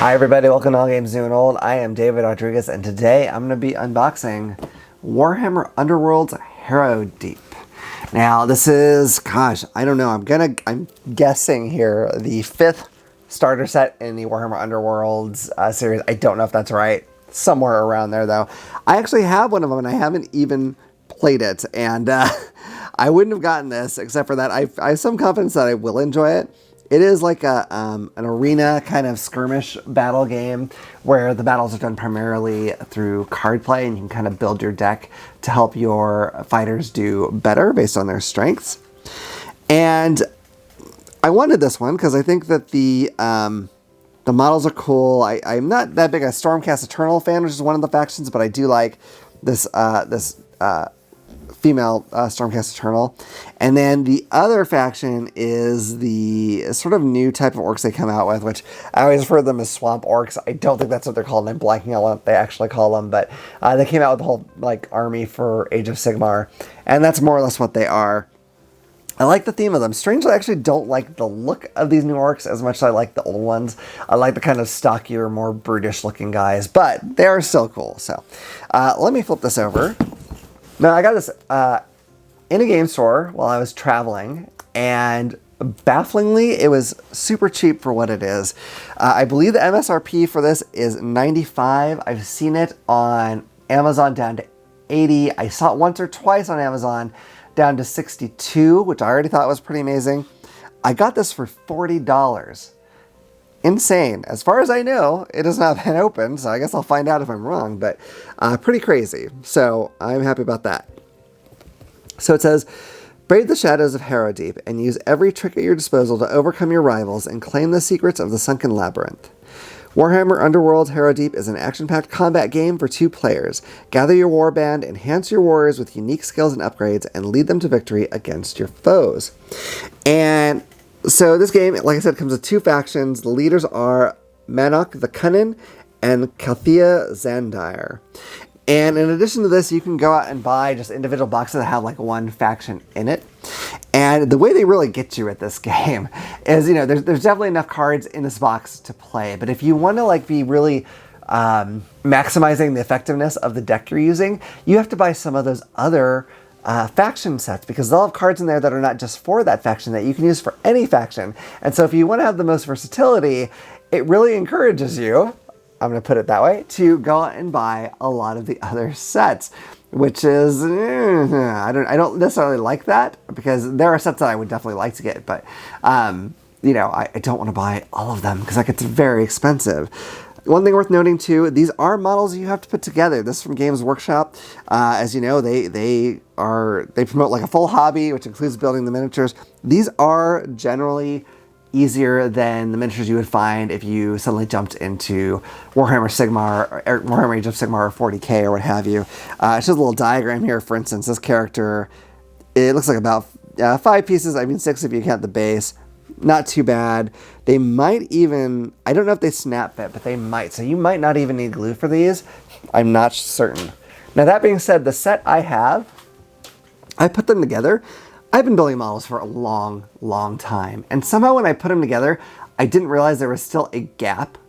Hi everybody, welcome to All Games New and Old. I am David Rodriguez, and today I'm going to be unboxing Warhammer Underworlds Harrowdeep. Now this is, I don't know, I'm guessing here, the 5th starter set in the Warhammer Underworlds series. I don't know if that's right. Somewhere around there though. I actually have one of them and I haven't even played it, and I wouldn't have gotten this except for that I have some confidence that I will enjoy it. It is like an arena kind of skirmish battle game where the battles are done primarily through card play, and you can kind of build your deck to help your fighters do better based on their strengths. And I wanted this one because I think that the models are cool. I'm not that big a Stormcast Eternal fan, which is one of the factions, but I do like this female Stormcast Eternal. And then the other faction is the sort of new type of orcs they come out with, which I always refer to them as swamp orcs. I don't think that's what they're called. I'm blanking on what they actually call them, but they came out with the whole army for Age of Sigmar, and that's more or less what they are. I like the theme of them. Strangely, I actually don't like the look of these new orcs as much as I like the old ones. I like the kind of stockier, more brutish looking guys, but they are still cool. So let me flip this over. Now, I got this in a game store while I was traveling, and bafflingly, it was super cheap for what it is. I believe the MSRP for this is $95. I've seen it on Amazon down to $80. I saw it once or twice on Amazon down to $62, which I already thought was pretty amazing. I got this for $40. Insane. As far as I know, it has not been opened, so I guess I'll find out if I'm wrong, but pretty crazy. So I'm happy about that. So it says, brave the shadows of Harrowdeep and use every trick at your disposal to overcome your rivals and claim the secrets of the sunken labyrinth. Warhammer Underworlds Harrowdeep is an action-packed combat game for 2 players. Gather your warband, enhance your warriors with unique skills and upgrades, and lead them to victory against your foes. And so this game, like I said, comes with 2 factions. The leaders are Manok the Cunning and Kalthea Zandire. And in addition to this, you can go out and buy just individual boxes that have like one faction in it. And the way they really get you at this game is, there's definitely enough cards in this box to play. But if you want to be really maximizing the effectiveness of the deck you're using, you have to buy some of those other faction sets, because they'll have cards in there that are not just for that faction that you can use for any faction. And so if you want to have the most versatility, it really encourages you, I'm going to put it that way, to go out and buy a lot of the other sets, which is, I don't necessarily like that, because there are sets that I would definitely like to get, but, I don't want to buy all of them because that gets very expensive. One thing worth noting too, these are models you have to put together. This is from Games Workshop. As you know, they promote like a full hobby, which includes building the miniatures. These are generally easier than the miniatures you would find if you suddenly jumped into Warhammer Sigmar or Warhammer Age of Sigmar or 40k or what have you. It's just a little diagram here. For instance, this character, it looks like about 5 pieces. I mean 6 if you count the base. Not too bad. They might even, I don't know if they snap fit, but they might. So you might not even need glue for these. I'm not certain. Now that being said, the set I have, I put them together. I've been building models for a long, long time. And somehow when I put them together, I didn't realize there was still a gap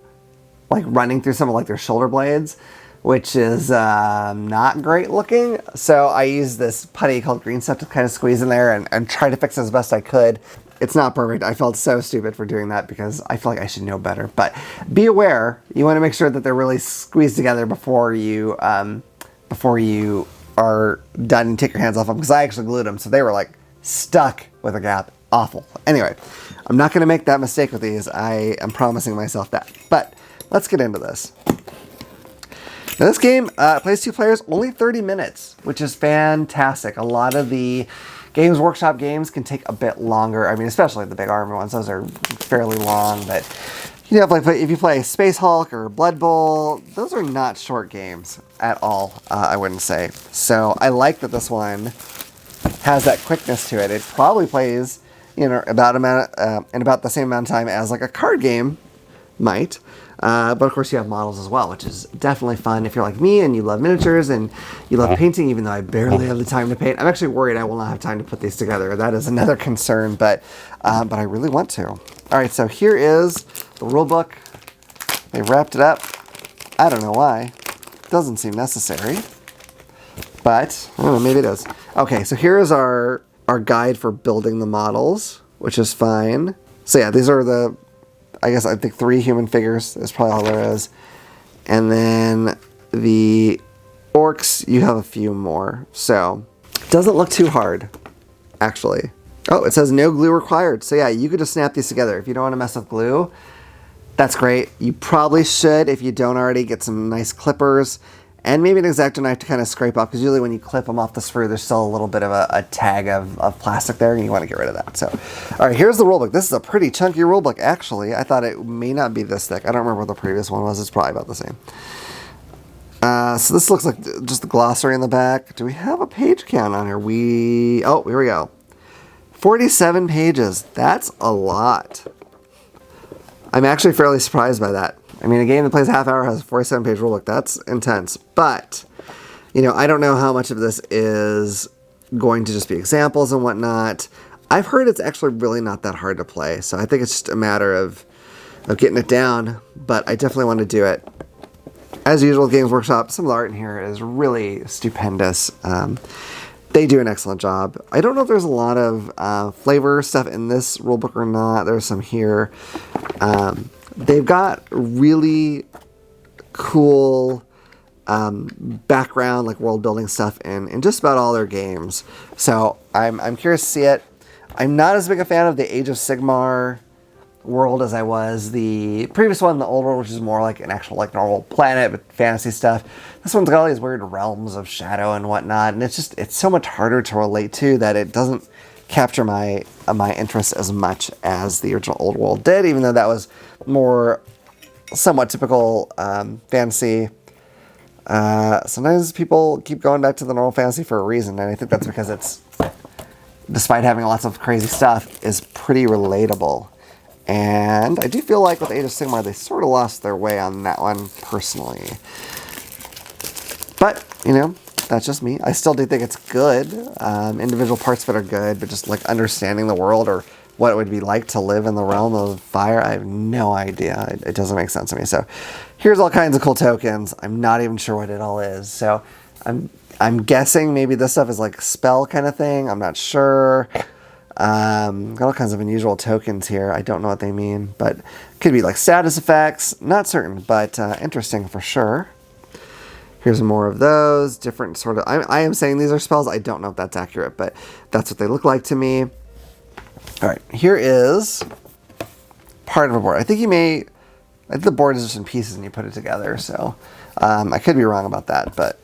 running through some of their shoulder blades, which is not great looking. So I used this putty called green stuff to kind of squeeze in there and try to fix it as best I could. It's not perfect. I felt so stupid for doing that because I feel like I should know better. But be aware, you want to make sure that they're really squeezed together before you are done and take your hands off them, because I actually glued them, so they were stuck with a gap. Awful. Anyway, I'm not going to make that mistake with these. I am promising myself that. But let's get into this. Now this game plays 2 players, only 30 minutes, which is fantastic. A lot of the Games Workshop games can take a bit longer. I mean, especially the big army ones. Those are fairly long, but if you play Space Hulk or Blood Bowl, those are not short games at all, I wouldn't say. So I like that this one has that quickness to it. It probably plays in about the same amount of time as a card game might. But of course you have models as well, which is definitely fun if you're like me and you love miniatures and you love painting, even though I barely have the time to paint. I'm actually worried I will not have time to put these together. That is another concern, but I really want to. All right, so here is the rule book. They wrapped it up. I don't know why. Doesn't seem necessary. But, I don't know, maybe it is. Okay, so here is our guide for building the models, which is fine. So yeah, these are the, I think 3 human figures is probably all there is. And then the orcs, you have a few more. So, it doesn't look too hard, actually. Oh, it says no glue required. So yeah, you could just snap these together. If you don't want to mess with glue, that's great. You probably should, if you don't already, get some nice clippers and maybe an X-Acto knife to kind of scrape off, because usually when you clip them off the sprue, there's still a little bit of a tag of plastic there, and you want to get rid of that. So, all right, here's the rulebook. This is a pretty chunky rulebook, actually. I thought it may not be this thick. I don't remember what the previous one was. It's probably about the same. So this looks like just the glossary in the back. Do we have a page count on here? Oh, here we go. 47 pages. That's a lot. I'm actually fairly surprised by that. I mean, a game that plays a half hour has a 47-page rulebook. That's intense. But, you know, I don't know how much of this is going to just be examples and whatnot. I've heard it's actually really not that hard to play. So I think it's just a matter of getting it down. But I definitely want to do it. As usual, Games Workshop, some of the art in here is really stupendous. They do an excellent job. I don't know if there's a lot of flavor stuff in this rulebook or not. There's some here. They've got really cool background, like world building stuff in just about all their games. So I'm curious to see it. I'm not as big a fan of the Age of Sigmar world as I was the previous one, the old world, which is more like an actual like normal planet with fantasy stuff. This one's got all these weird realms of shadow and whatnot, and it's so much harder to relate to that it doesn't capture my interest as much as the original old world did, even though that was more somewhat typical fantasy. Sometimes people keep going back to the normal fantasy for a reason, and I think that's because it's, despite having lots of crazy stuff, is pretty relatable. And I do feel like with Age of Sigmar, they sort of lost their way on that one, personally. But, you know, that's just me. I still do think it's good. Individual parts of it are good, but just like understanding the world or what it would be like to live in the realm of fire, I have no idea. It doesn't make sense to me. So here's all kinds of cool tokens. I'm not even sure what it all is. So I'm guessing maybe this stuff is like spell kind of thing. I'm not sure. Got all kinds of unusual tokens here. I don't know what they mean, but could be like status effects. Not certain, but interesting for sure. Here's more of those different sort of. I am saying these are spells. I don't know if that's accurate, but that's what they look like to me. All right, here is part of a board. I think the board is just in pieces and you put it together. So I could be wrong about that, but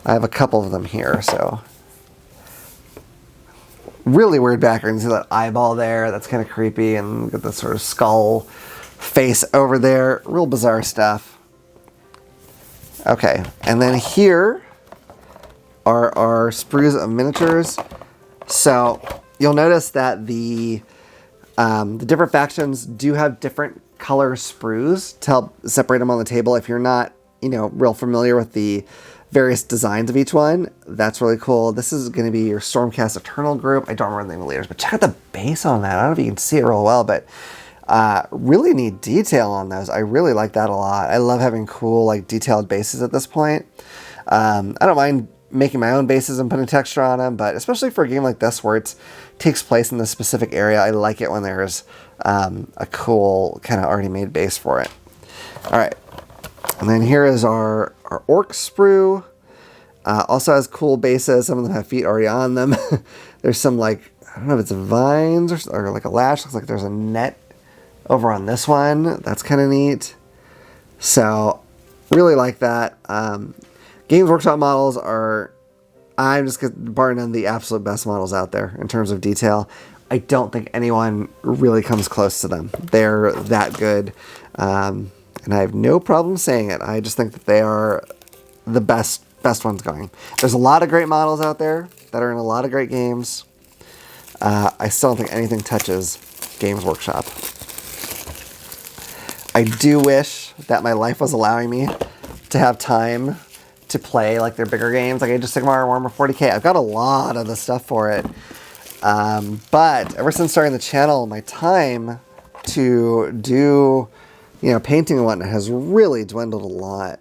I have a couple of them here. So. Really weird background. You see that eyeball there? That's kind of creepy. And got this sort of skull face over there. Real bizarre stuff. Okay. And then here are our sprues of miniatures. So you'll notice that the different factions do have different color sprues to help separate them on the table. If you're not, you know, real familiar with the various designs of each one, that's really cool. This is going to be your Stormcast Eternal group. I don't remember the name of the leaders, but check out the base on that. I don't know if you can see it real well, but really neat detail on those. I really like that a lot. I love having cool, like, detailed bases at this point. I don't mind making my own bases and putting texture on them, but especially for a game like this where it takes place in this specific area, I like it when there's a cool kind of already made base for it. All right. And then here is our orc sprue. Also has cool bases. Some of them have feet already on them. There's some, like, I don't know if it's vines or like a lash. Looks like there's a net over on this one. That's kind of neat. So really like that. Games Workshop models are, I'm just bar none, the absolute best models out there in terms of detail. I don't think anyone really comes close to them. They're that good. And I have no problem saying it. I just think that they are the best ones going. There's a lot of great models out there that are in a lot of great games. I still don't think anything touches Games Workshop. I do wish that my life was allowing me to have time to play like their bigger games, like Age of Sigmar or Warhammer 40k. I've got a lot of the stuff for it. But ever since starting the channel, my time to do, painting and whatnot has really dwindled a lot.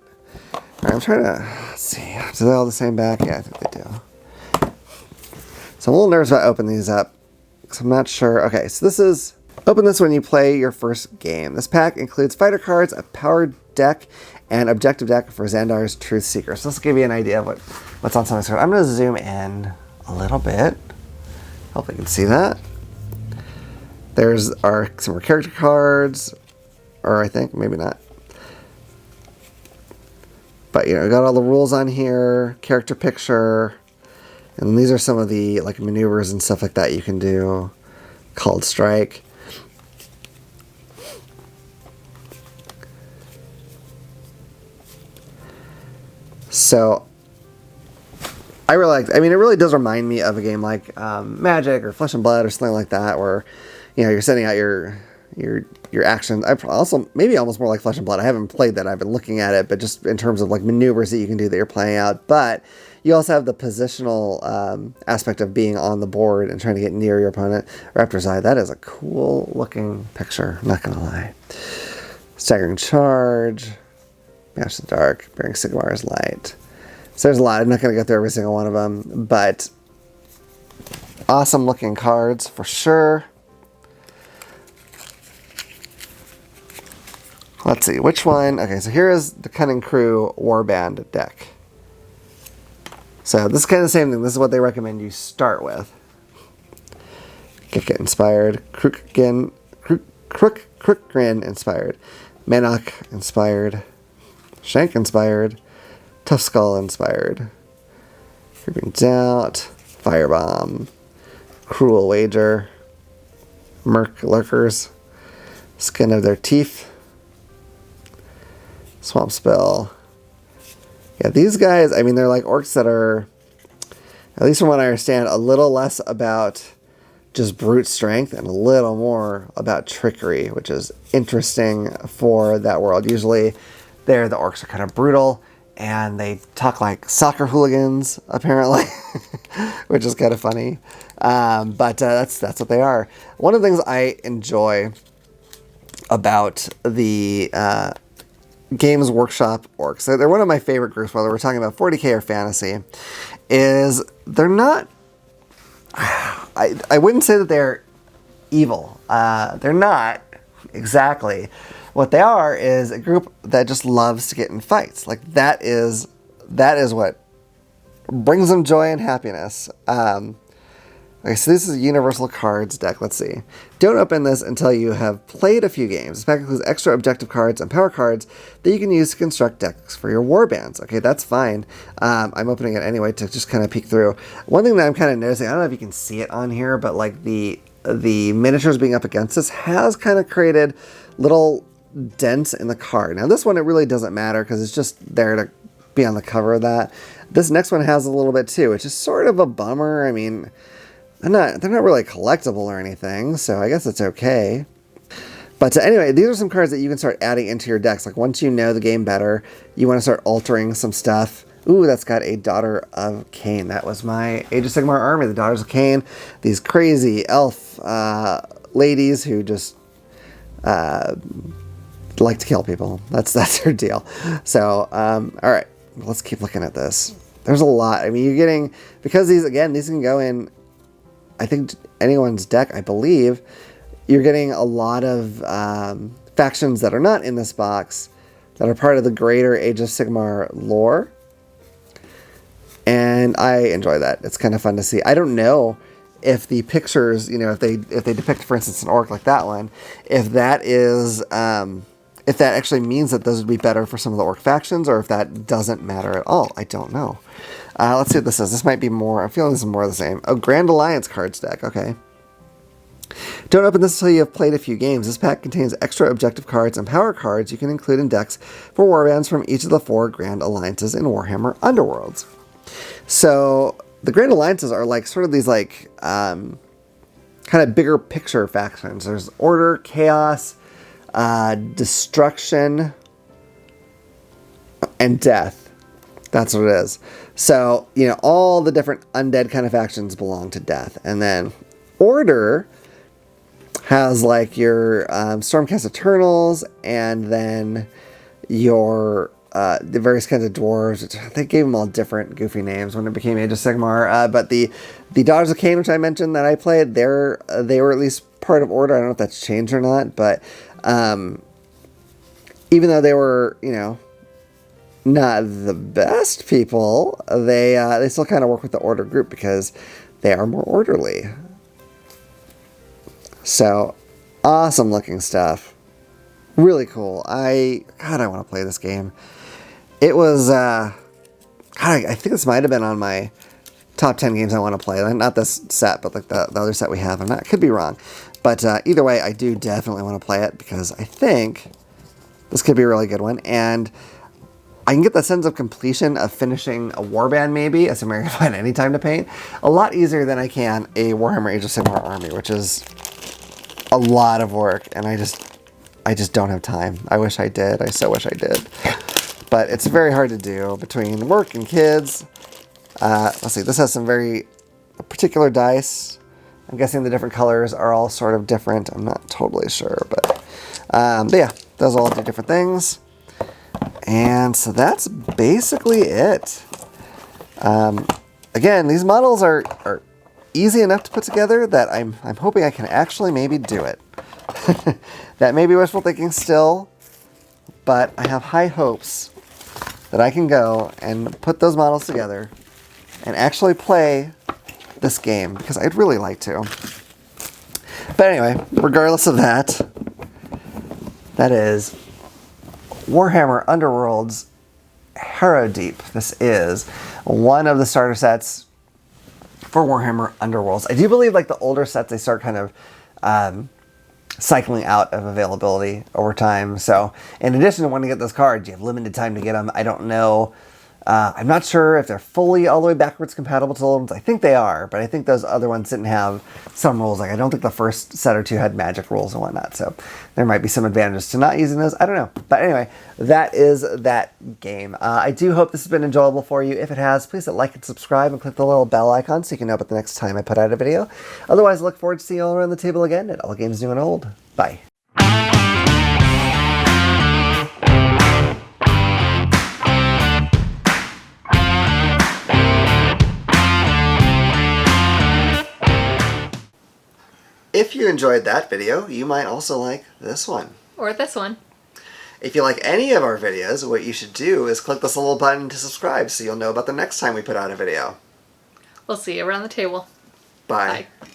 All right, I'm trying to, let's see, do they all the same back? Yeah, I think they do. So I'm a little nervous about opening these up, because I'm not sure. Okay, so this is, open this when you play your first game. This pack includes fighter cards, a powered deck, and objective deck for Xandar's Truth Seeker. So this will give you an idea of what's on some of this card. I'm going to zoom in a little bit. Hope you can see that. There's some more character cards, or I think, maybe not. But, we got all the rules on here, character picture, and these are some of the, like, maneuvers and stuff like that you can do. Called Strike. So, I really like, it really does remind me of a game like Magic or Flesh and Blood or something like that, where, you're sending out your actions. I also, maybe almost more like Flesh and Blood. I haven't played that. I've been looking at it, but just in terms of like maneuvers that you can do that you're playing out. But you also have the positional aspect of being on the board and trying to get near your opponent. Raptor's Eye, that is a cool looking picture, I'm not going to lie. Staggering Charge, Match the Dark, Bearing Sigmar's Light. So there's a lot. I'm not going to go through every single one of them, but awesome looking cards for sure. Let's see, which one? Okay, so here is the Cunning Crew Warband deck. So this is kind of the same thing. This is what they recommend you start with. Get inspired, Krookgrin inspired, Manok inspired, Shank inspired, Tough Skull inspired, Creeping Doubt, Firebomb, Cruel Wager, Merc Lurkers, Skin of Their Teeth, Swamp Spell. Yeah, these guys, they're like orcs that are, at least from what I understand, a little less about just brute strength and a little more about trickery, which is interesting for that world. Usually the orcs are kind of brutal and they talk like soccer hooligans, apparently, which is kind of funny. But that's what they are. One of the things I enjoy about the Games Workshop orcs, they're one of my favorite groups, whether we're talking about 40k or fantasy, is they're not, I wouldn't say that they're evil. They're not exactly. What they are is a group that just loves to get in fights. Like that is what brings them joy and happiness. Okay, so this is a Universal Cards deck. Let's see. Don't open this until you have played a few games. This pack includes extra objective cards and power cards that you can use to construct decks for your warbands. Okay, that's fine. I'm opening it anyway to just kind of peek through. One thing that I'm kind of noticing, I don't know if you can see it on here, but like the miniatures being up against this has kind of created little dents in the card. Now this one, it really doesn't matter because it's just there to be on the cover of that. This next one has a little bit too, which is sort of a bummer. They're not really collectible or anything, so I guess it's okay. But anyway, these are some cards that you can start adding into your decks. Like once you know the game better, you want to start altering some stuff. Ooh, that's got a Daughter of Cain. That was my Age of Sigmar army, the Daughters of Cain. These crazy elf ladies who just like to kill people. That's their deal. So, all right, let's keep looking at this. There's a lot. You're getting, because these can go in, I think, anyone's deck, I believe. You're getting a lot of factions that are not in this box that are part of the greater Age of Sigmar lore. And I enjoy that. It's kind of fun to see. I don't know if the pictures, if they depict, for instance, an orc like that one, if that is, if that actually means that those would be better for some of the orc factions, or if that doesn't matter at all. I don't know. Let's see what this is. This might be more, I'm feeling this is more of the same. Oh, Grand Alliance cards deck. Okay. Don't open this until you have played a few games. This pack contains extra objective cards and power cards you can include in decks for warbands from each of the 4 Grand Alliances in Warhammer Underworlds. So the Grand Alliances are like sort of these like kind of bigger picture factions. There's Order, Chaos, Destruction, and Death. That's what it is. So, all the different undead kind of factions belong to Death. And then Order has like your Stormcast Eternals, and then your the various kinds of dwarves, which I think gave them all different goofy names when it became Age of Sigmar. But the Daughters of Cain, which I mentioned that I played, they were at least part of Order. I don't know if that's changed or not, but even though they were, you know, not the best people, they still kind of work with the Order group because they are more orderly. So, awesome looking stuff. Really cool. God, I want to play this game. It was, God, I think this might have been on my top 10 games I want to play. Not this set, but like the other set we have. I could be wrong. But either way, I do definitely want to play it because I think this could be a really good one. And I can get the sense of completion of finishing a warband, maybe, assuming I can find any time to paint, a lot easier than I can a Warhammer Age of Sigmar army, which is a lot of work, and I just don't have time. I wish I did. I so wish I did. But it's very hard to do between work and kids. Let's see, this has some very particular dice. I'm guessing the different colors are all sort of different. I'm not totally sure, but yeah, those all do different things. And so that's basically it. Again, these models are easy enough to put together that I'm hoping I can actually maybe do it. That may be wishful thinking still, but I have high hopes that I can go and put those models together and actually play this game, because I'd really like to. But anyway, regardless of that, that is Warhammer Underworlds Harrowdeep. This is one of the starter sets for Warhammer Underworlds. I do believe like the older sets, they start kind of cycling out of availability over time. So in addition to wanting to get those cards, you have limited time to get them. I don't know. I'm not sure if they're fully all the way backwards compatible to the old ones. I think they are, but I think those other ones didn't have some rules. Like I don't think the first set or two had magic rules and whatnot. So there might be some advantages to not using those. I don't know. But anyway, that is that game. I do hope this has been enjoyable for you. If it has, please hit like and subscribe and click the little bell icon so you can know about the next time I put out a video. Otherwise, I look forward to seeing you all around the table again at All Games New and Old. Bye. If you enjoyed that video, you might also like this one. Or this one. If you like any of our videos, what you should do is click this little button to subscribe so you'll know about the next time we put out a video. We'll see you around the table. Bye. Bye.